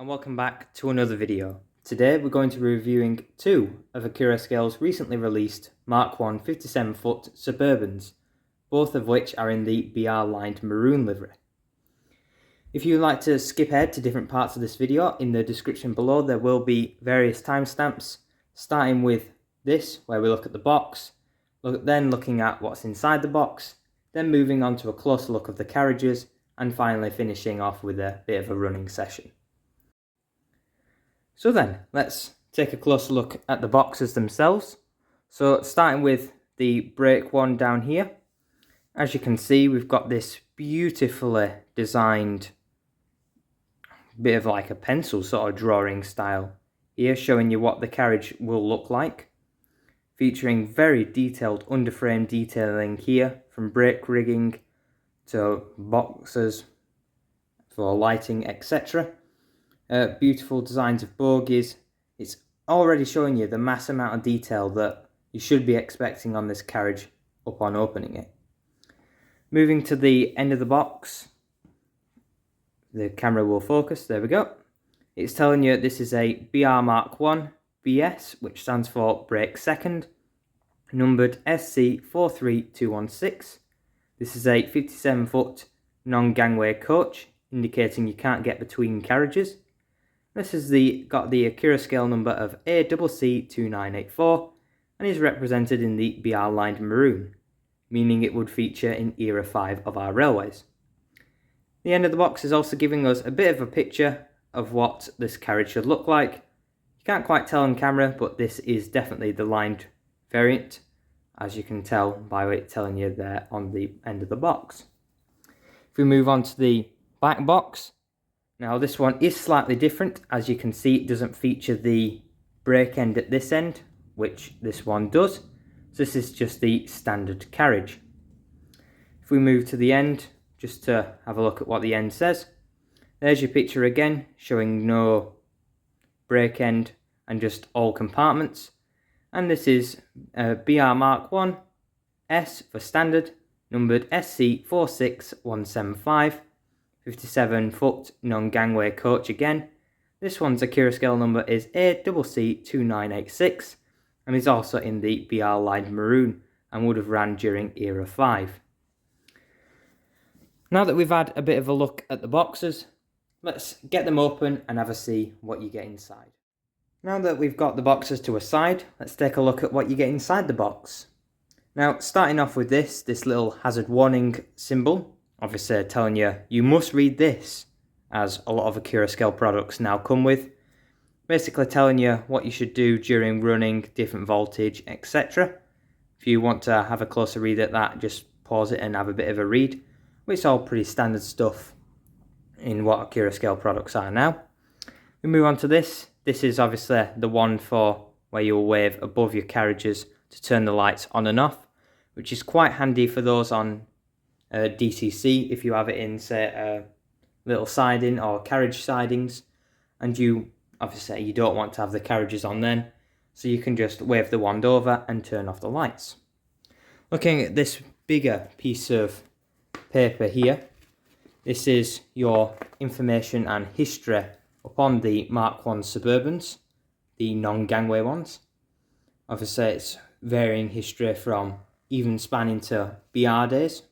and welcome back to another video. Today we're going to be reviewing two of Accurascale's recently released Mark 1 57-foot Suburbans, both of which are in the BR lined maroon livery. If you'd like to skip ahead to different parts of this video, in the description below there will be various timestamps, starting with this where we look at the box, then looking at what's inside the box, then moving on to a closer look of the carriages, and finally finishing off with a bit of a running session. So then, let's take a closer look at the boxes themselves. So starting with the brake one down here, as you can see we've got this beautifully designed bit of like a pencil sort of drawing style here, showing you what the carriage will look like, featuring very detailed underframe detailing here, from brake rigging to boxes for lighting, etc. Beautiful designs of bogies. It's already showing you the mass amount of detail that you should be expecting on this carriage upon opening it. Moving to the end of the box, the camera will focus, there we go. It's telling you this is a BR Mark 1 BS, which stands for brake second, numbered SC43216. This is a 57-foot non-gangway coach, indicating you can't get between carriages. This has got the Accurascale number of ACC2984 and is represented in the BR lined maroon, meaning it would feature in Era 5 of our railways. The end of the box is also giving us a bit of a picture of what this carriage should look like. You can't quite tell on camera, but this is definitely the lined variant, as you can tell by it telling you there on the end of the box. If we move on to the back box, now this one is slightly different. As you can see, it doesn't feature the brake end at this end, which this one does. So this is just the standard carriage. If we move to the end, just to have a look at what the end says, there's your picture again, showing no brake end and just all compartments. And this is BR Mark 1 S for standard, numbered SC46175, 57-foot non-gangway coach again. This one's Accurascale number is ACC2986 and is also in the BR lined maroon and would have ran during Era 5. Now that we've had a bit of a look at the boxes, let's get them open and have a see what you get inside. Now that we've got the boxes to a side, let's take a look at what you get inside the box. Now, starting off with this little hazard warning symbol, obviously telling you must read this, as a lot of Accurascale products now come with. Basically telling you what you should do during running, different voltage, etc. If you want to have a closer read at that, just pause it and have a bit of a read. It's all pretty standard stuff in what Accurascale products are now. We move on to this. This is obviously the one for where you'll wave above your carriages to turn the lights on and off, which is quite handy for those on DCC if you have it in, say, a little siding or carriage sidings, and you don't want to have the carriages on then, so you can just wave the wand over and turn off the lights. Looking at this bigger piece of paper here, this is your information and history upon the Mark 1 Suburbans, the non-gangway ones. Obviously it's varying history from even spanning to BR days.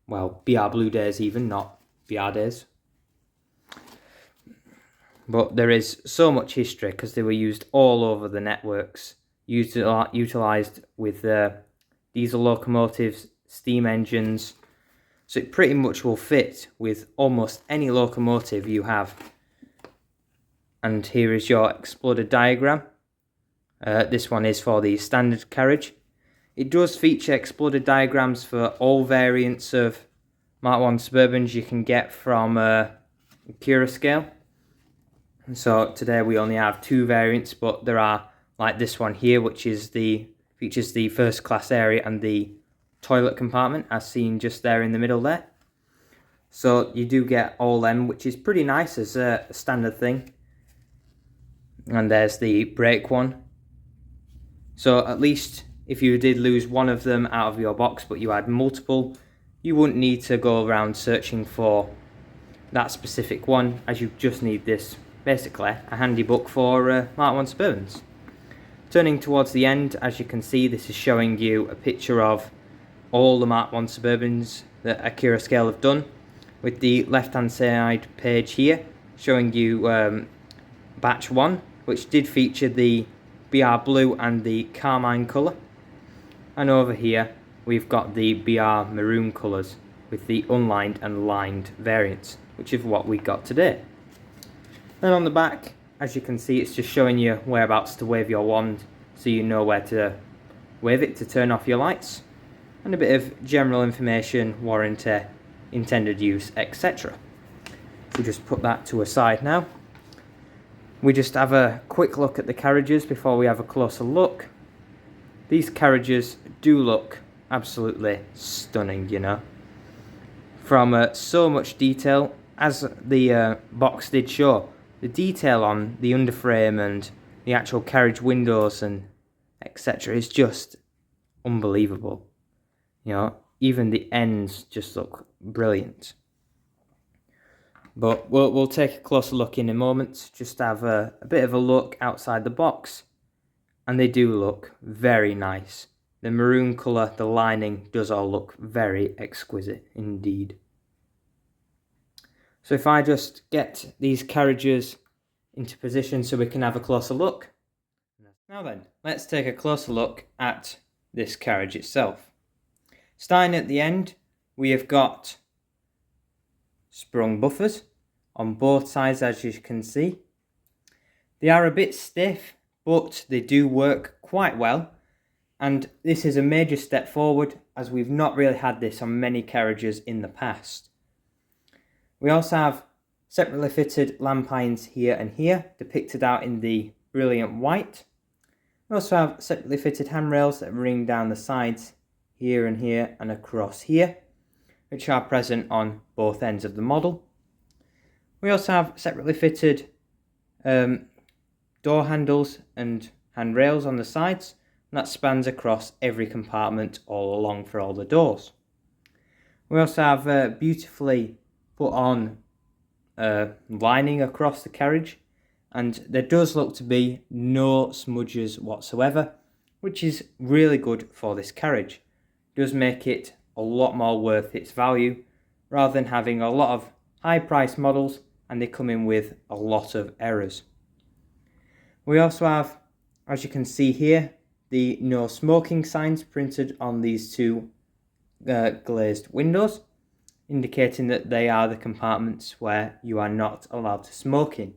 Well, BR Blue days even, not BR days. But there is so much history because they were used all over the networks, utilised with diesel locomotives, steam engines. So it pretty much will fit with almost any locomotive you have. And here is your exploded diagram. This one is for the standard carriage. It does feature exploded diagrams for all variants of Mark 1 Suburbans you can get from Accurascale. So today we only have two variants, but there are like this one here, which is features the first class area and the toilet compartment, as seen just there in the middle there. So you do get all them, which is pretty nice as a standard thing. And there's the brake one. So at least if you did lose one of them out of your box but you had multiple, you wouldn't need to go around searching for that specific one, as you just need this basically a handy book for Mark 1 Suburbans. Turning towards the end, as you can see, this is showing you a picture of all the Mark 1 Suburbans that Accurascale have done, with the left hand side page here showing you batch 1, which did feature the BR blue and the carmine colour, and over here we've got the BR maroon colours with the unlined and lined variants, which is what we got today. Then on the back, as you can see, it's just showing you whereabouts to wave your wand, so you know where to wave it to turn off your lights, and a bit of general information, warranty, intended use, etc. We just put that to a side now. We just have a quick look at the carriages before we have a closer look. These carriages do look absolutely stunning, you know. From so much detail, as the box did show, the detail on the underframe and the actual carriage windows and etc. is just unbelievable. You know, even the ends just look brilliant. But we'll take a closer look in a moment, just have a bit of a look outside the box, and they do look very nice. The maroon colour, the lining, does all look very exquisite indeed. So if I just get these carriages into position so we can have a closer look. Now then, let's take a closer look at this carriage itself. Starting at the end, we have got sprung buffers on both sides, as you can see. They are a bit stiff, but they do work quite well, and this is a major step forward, as we've not really had this on many carriages in the past. We also have separately fitted lamp irons here and here, depicted out in the brilliant white. We also have separately fitted handrails that ring down the sides here and here and across here, which are present on both ends of the model. We also have separately fitted door handles and handrails on the sides, and that spans across every compartment all along for all the doors. We also have beautifully put on lining across the carriage, and there does look to be no smudges whatsoever, which is really good for this carriage. It does make it a lot more worth its value, rather than having a lot of high price models and they come in with a lot of errors. We also have, as you can see here, the no smoking signs printed on these two glazed windows, indicating that they are the compartments where you are not allowed to smoke in.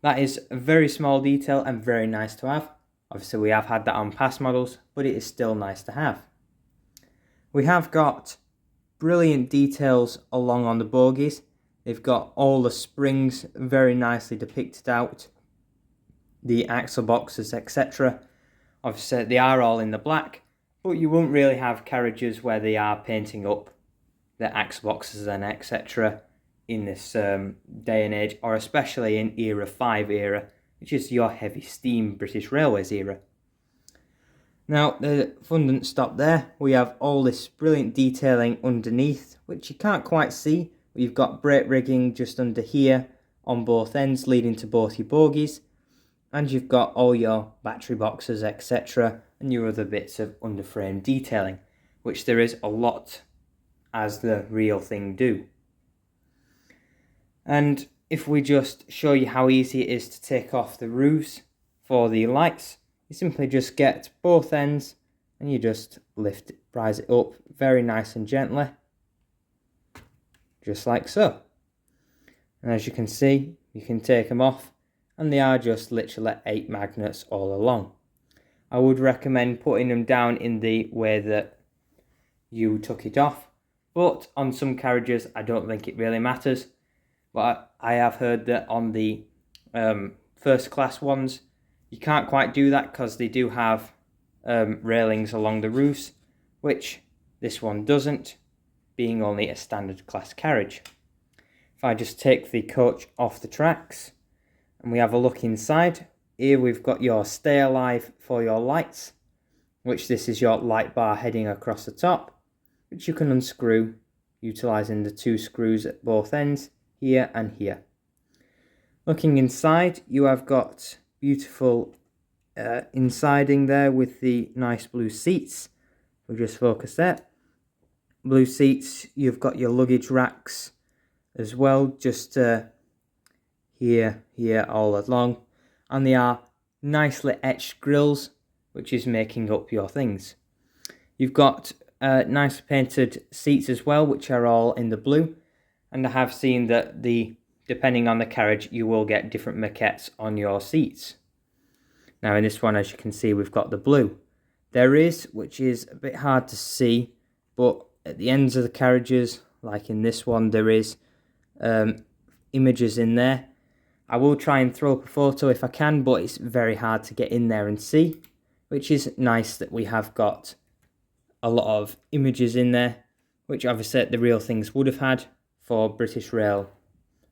That is a very small detail and very nice to have. Obviously we have had that on past models, but it is still nice to have. We have got brilliant details along on the bogies. They've got all the springs very nicely depicted out, the axle boxes, etc. Obviously they are all in the black, but you won't really have carriages where they are painting up the axle boxes and etc. in this day and age, or especially in era 5 era, which is your heavy steam British Railways era. Now the fun doesn't stop there. We have all this brilliant detailing underneath, which you can't quite see. We've got brake rigging just under here on both ends, leading to both your bogies, and you've got all your battery boxes, etc., and your other bits of underframe detailing, which there is a lot as the real thing do. And if we just show you how easy it is to take off the roofs for the lights, you simply just get both ends and you just lift it, prise it up very nice and gently, just like so. And as you can see, you can take them off, and they are just literally 8 magnets all along. I would recommend putting them down in the way that you took it off, but on some carriages I don't think it really matters. But I have heard that on the first class ones you can't quite do that, because they do have railings along the roofs, which this one doesn't, being only a standard class carriage. If I just take the coach off the tracks and we have a look inside, here we've got your stay alive for your lights, which this is your light bar heading across the top, which you can unscrew utilising the 2 screws at both ends, here and here. Looking inside, you have got beautiful insiding there with the nice blue seats. We'll just focus there. Blue seats, you've got your luggage racks as well, just here all along. And they are nicely etched grills, which is making up your things. You've got nice painted seats as well, which are all in the blue. And I have seen that depending on the carriage, you will get different maquettes on your seats. Now in this one, as you can see, we've got the blue. There is, which is a bit hard to see, but at the ends of the carriages, like in this one, there is images in there. I will try and throw up a photo if I can, but it's very hard to get in there and see, which is nice that we have got a lot of images in there, which obviously the real things would have had for British Rail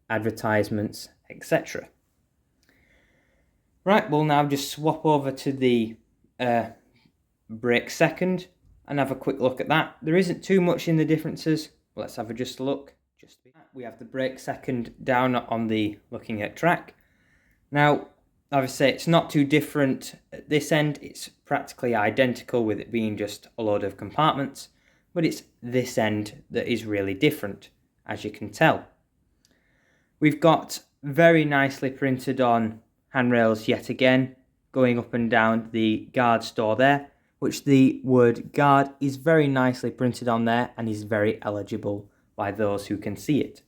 advertisements, etc. Right, we'll now just swap over to the brake second and have a quick look at that. There isn't too much in the differences. Let's have just a look. We have the brake second down on the looking at track. Now, obviously it's not too different at this end. It's practically identical with it being just a load of compartments, but it's this end that is really different, as you can tell. We've got very nicely printed on handrails yet again, going up and down the guard's door there, which the word guard is very nicely printed on there and is very eligible by those who can see it.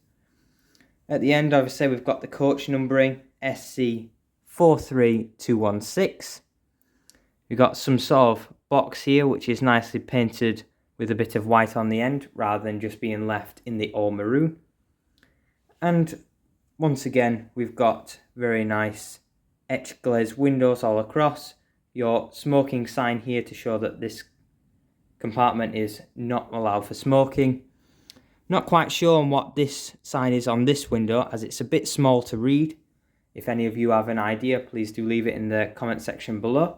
At the end, obviously, we've got the coach numbering, SC43216. We've got some sort of box here, which is nicely painted with a bit of white on the end, rather than just being left in the all maroon. And once again, we've got very nice etched glazed windows all across. Your smoking sign here to show that this compartment is not allowed for smoking. Not quite sure on what this sign is on this window, as it's a bit small to read. If any of you have an idea, please do leave it in the comment section below.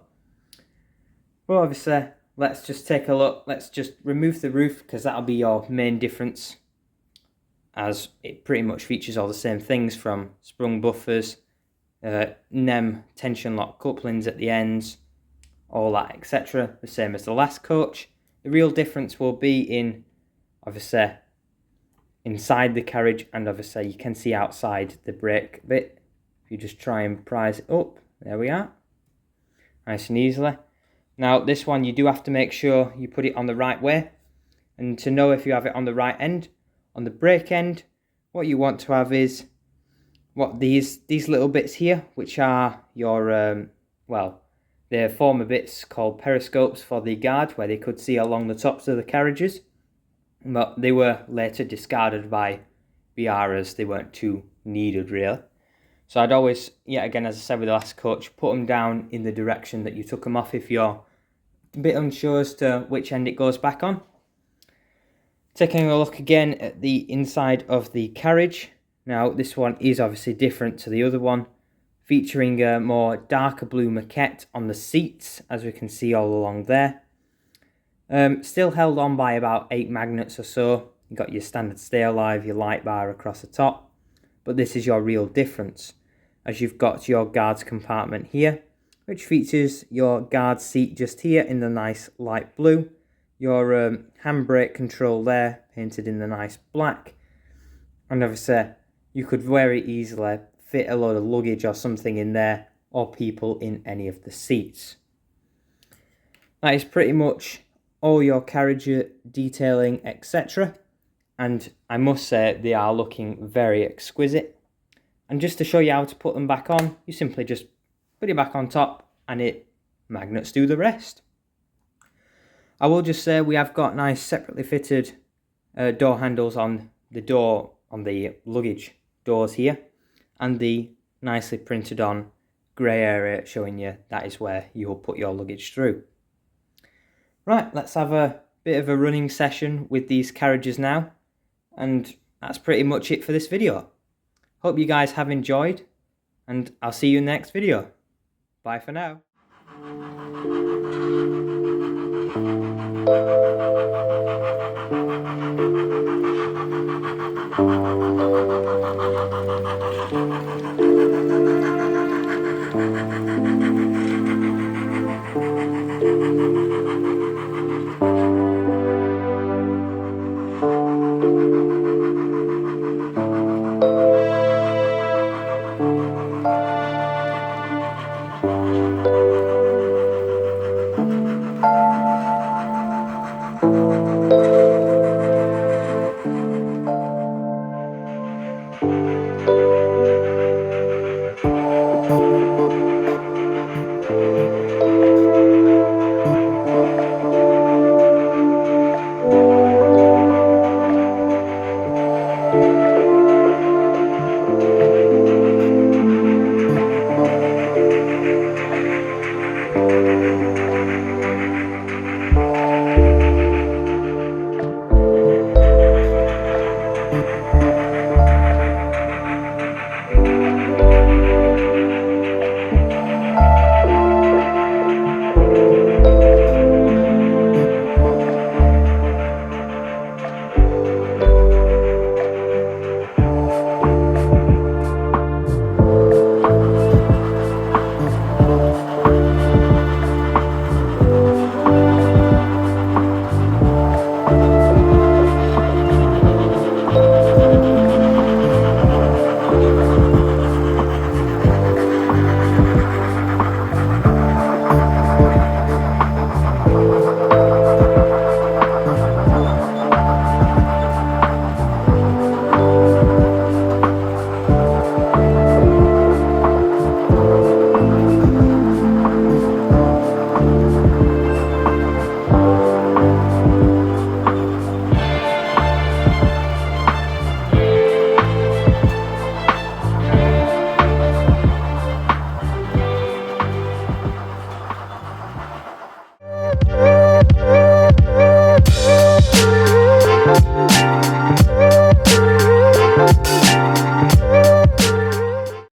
Well, obviously, let's just take a look. Let's just remove the roof, because that'll be your main difference, as it pretty much features all the same things, from sprung buffers, NEM tension lock couplings at the ends, all that, etc. The same as the last coach. The real difference will be in, obviously, inside the carriage, and obviously you can see outside the brake bit. If you just try and prise it up, there we are, nice and easily. Now this one, you do have to make sure you put it on the right way, and to know if you have it on the right end, on the brake end, what you want to have is what these little bits here, which are your well, they're former bits called periscopes for the guard, where they could see along the tops of the carriages. But they were later discarded by BR as they weren't too needed, really. So I'd always, yet again, as I said with the last coach, put them down in the direction that you took them off if you're a bit unsure as to which end it goes back on. Taking a look again at the inside of the carriage. Now this one is obviously different to the other one, featuring a more darker blue maquette on the seats, as we can see all along there. Still held on by about 8 magnets or so. You've got your standard stay alive, your light bar across the top. But this is your real difference, as you've got your guard's compartment here, which features your guard seat just here in the nice light blue. Your handbrake control there, painted in the nice black. And obviously, you could very easily fit a load of luggage or something in there, or people in any of the seats. That is pretty much all your carriage detailing, etc. And I must say, they are looking very exquisite. And just to show you how to put them back on, you simply just put it back on top and magnets do the rest. I will just say we have got nice separately fitted door handles on the luggage doors here, and the nicely printed on grey area showing you that is where you'll put your luggage through. Right, let's have a bit of a running session with these carriages now, and that's pretty much it for this video. Hope you guys have enjoyed, and I'll see you in the next video. Bye for now.